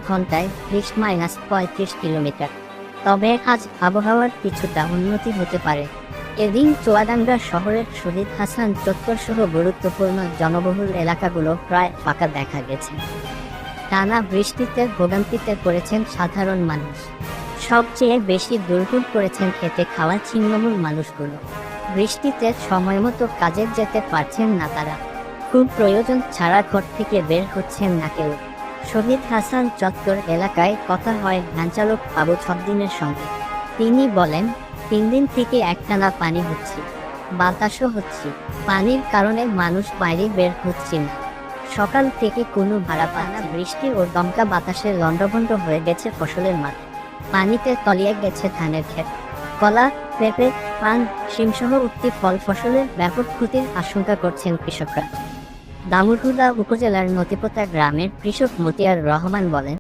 ঘন্টায় 30-35 কিলোমিটার। তবে আজ আবহাওয়ার কিছুটা উন্নতি হতে পারে। এদিন চুয়াডাঙ্গা শহরের শহীদ হাসান চত্বর সহ গুরুত্বপূর্ণ জনবহুল এলাকাগুলো প্রায় ফাঁকা দেখা গেছে। টানা বৃষ্টিতে ভোগান্তিতে পড়েছেন সাধারণ মানুষ। সবচেয়ে বেশি দুর্ভোগ করেছেন খেতে খাওয়া ছিন্নমূল মানুষগুলো। বৃষ্টিতে সময়মতো কাজে যেতে পারছেন না তারা। খুব প্রয়োজন ছাড়া ঘর থেকে বের হচ্ছেন না কেউ। শহীদ হাসান চত্বর এলাকায় কথা হয় ভ্যানচালক আবু ছদ্দিনের সঙ্গে। তিনি বলেন, 3 দিন থেকে একটানা পানি হচ্ছে, বাতাসও হচ্ছে। পানির কারণে মানুষ বাইরে বের হচ্ছে না। সকাল থেকে কোনো ভাড়া পানা বৃষ্টি ও দমকা বাতাসে লন্ডভন্ড হয়ে গেছে ফসলের মাঠ। পানিতে তলিয়ে গেছে ধানের ক্ষেত। কলা, পেঁপে, পান, শিমসহ উঠতি ফল ফসলের ব্যাপক ক্ষতির আশঙ্কা করছেন কৃষকরা। দামুড়হুদা উপজেলার নতিপোতা গ্রামের কৃষক মতিয়ার রহমান বলেন,